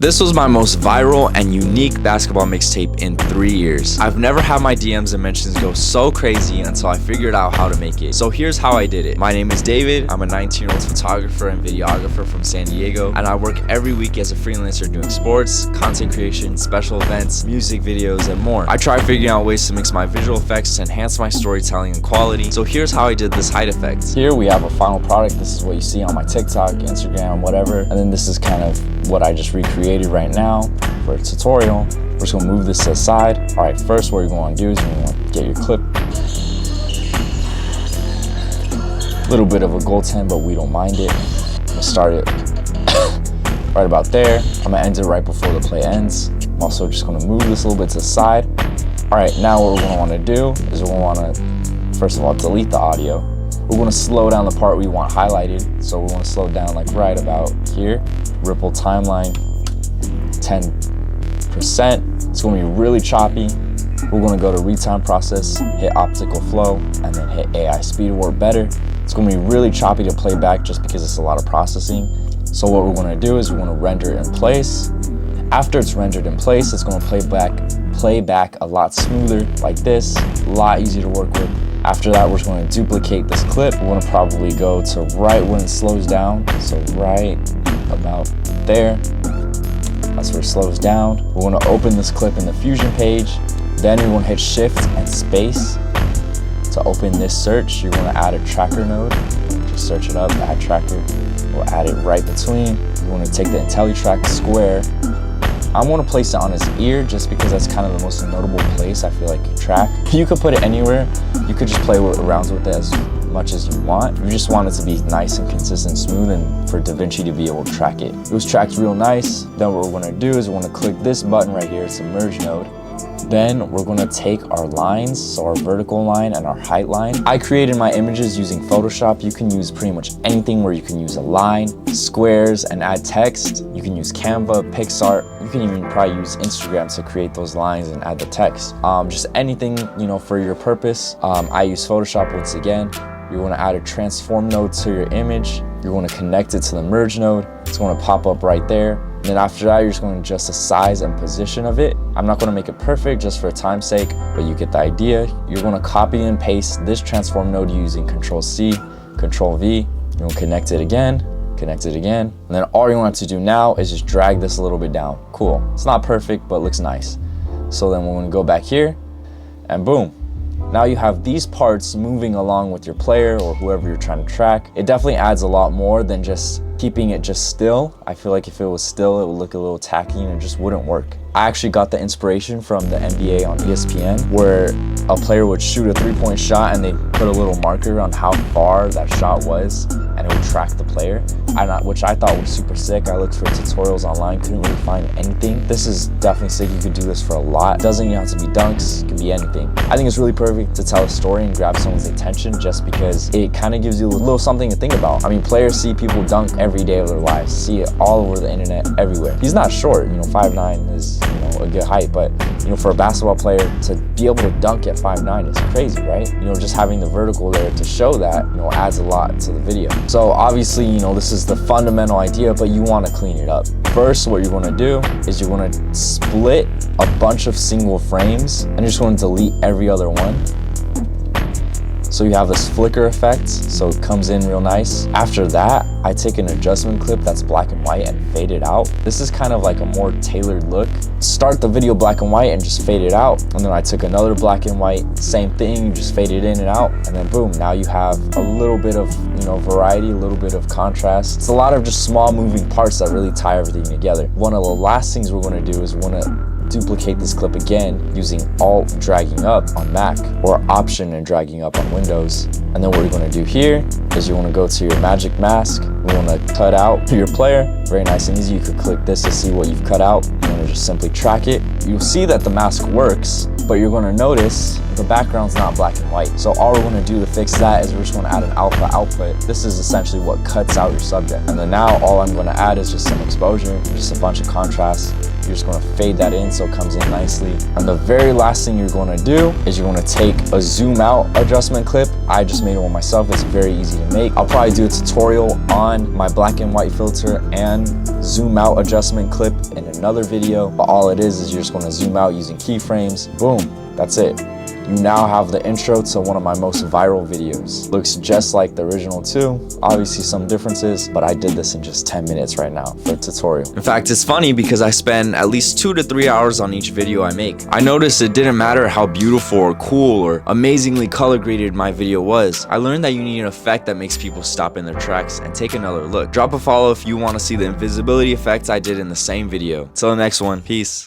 This was my most viral and unique basketball mixtape in 3 years. I've never had my DMs and mentions go so crazy until I figured out how to make it. So here's how I did it. My name is David. I'm a 19-year-old photographer and videographer from San Diego, and I work every week as a freelancer doing sports, content creation, special events, music videos, and more. I try figuring out ways to mix my visual effects to enhance my storytelling and quality. So here's how I did this height effect. Here we have a final product. This is what you see on my TikTok, Instagram, whatever. And then this is kind of what I just recreated right now for a tutorial. We're just gonna move this to the side. All right, first what you're gonna do is you're gonna get your clip. A little bit of a goaltend, but we don't mind it. I'm gonna start it right about there. I'm gonna end it right before the play ends. I'm also just gonna move this a little bit to the side. All right, now what we're gonna wanna do is we're gonna wanna, first of all, delete the audio. We're gonna slow down the part we want highlighted. So we're gonna slow down like right about here. Ripple timeline, 10%. It's gonna be really choppy. We're gonna go to retime process, hit optical flow, and then hit AI speed to work better. It's gonna be really choppy to play back just because it's a lot of processing. So what we're gonna do is we're gonna render it in place. After it's rendered in place, it's gonna play back a lot smoother like this, a lot easier to work with. After that, we're just gonna duplicate this clip. We're gonna probably go to right when it slows down. So right about there. That's where it slows down. We're gonna open this clip in the Fusion page. Then we're gonna hit Shift and Space to open this search. You're gonna add a tracker node. Just search it up, add tracker. We'll add it right between. We're gonna take the IntelliTrack square. I want to place it on his ear just because that's kind of the most notable place I feel like you track. You could put it anywhere. You could just play around with it as much as you want. You just want it to be nice and consistent, smooth, and for DaVinci to be able to track it. It was tracked real nice. Then what we're going to do is we're going to click this button right here. It's a merge node. Then we're gonna take our lines, so our vertical line and our height line. I created my images using Photoshop. You can use pretty much anything where you can use a line, squares, and add text. You can use Canva, PixArt. You can even probably use Instagram to create those lines and add the text. Just anything, you know, for your purpose. I use Photoshop once again. You're gonna add a transform node to your image. You're gonna connect it to the merge node. It's gonna pop up right there. And then after that, you're just going to adjust the size and position of it. I'm not going to make it perfect just for time's sake, but you get the idea. You're going to copy and paste this transform node using Control-C, Control-V. You're going to connect it again, and then all you want to do now is just drag this a little bit down. Cool. It's not perfect, but it looks nice. So then we're going to go back here, and boom. Now you have these parts moving along with your player or whoever you're trying to track. It definitely adds a lot more than just keeping it just still. I feel like if it was still, it would look a little tacky and it just wouldn't work. I actually got the inspiration from the NBA on ESPN, where a player would shoot a three-point shot and they put a little marker on how far that shot was, and it would track the player, which I thought was super sick. I looked for tutorials online, couldn't really find anything. This is definitely sick. You could do this for a lot. It doesn't even have to be dunks, it can be anything. I think it's really perfect to tell a story and grab someone's attention just because it kind of gives you a little something to think about. I mean, players see people dunk every day of their lives, see it all over the internet, everywhere. He's not short, you know, 5'9" is, you know, a good height, but you know, for a basketball player to be able to dunk at 5'9" is crazy, right? You know, just having the vertical there to show that, you know, adds a lot to the video. So obviously, you know, this is the fundamental idea, but you want to clean it up. First, what you're going to do is you're going to split a bunch of single frames and you're just going to delete every other one. So you have this flicker effect, so it comes in real nice. After that, I take an adjustment clip that's black and white and fade it out. This is kind of like a more tailored look. Start the video black and white and just fade it out. And then I took another black and white, same thing, just fade it in and out. And then boom, now you have a little bit of, you know, variety, a little bit of contrast. It's a lot of just small moving parts that really tie everything together. One of the last things we're gonna do is we're gonna duplicate this clip again using Alt dragging up on Mac or Option and dragging up on Windows. And then what you're going to do here is you want to go to your magic mask. You want to cut out your player. Very nice and easy. You could click this to see what you've cut out. You want to just simply track it. You'll see that the mask works, but you're going to notice the background's not black and white. So all we're going to do to fix that is we're just going to add an alpha output. This is essentially what cuts out your subject. And then now all I'm going to add is just some exposure, just a bunch of contrast. You're just gonna fade that in so it comes in nicely. And the very last thing you're gonna do is you're gonna take a zoom out adjustment clip. I just made one myself. It's very easy to make. I'll probably do a tutorial on my black and white filter and zoom out adjustment clip in another video. But all it is you're just gonna zoom out using keyframes. Boom, that's it. You now have the intro to one of my most viral videos. Looks just like the original too. Obviously some differences, but I did this in just 10 minutes right now for a tutorial. In fact, it's funny because I spend at least 2 to 3 hours on each video I make. I noticed it didn't matter how beautiful or cool or amazingly color graded my video was. I learned that you need an effect that makes people stop in their tracks and take another look. Drop a follow if you want to see the invisibility effects I did in the same video. Till the next one, peace.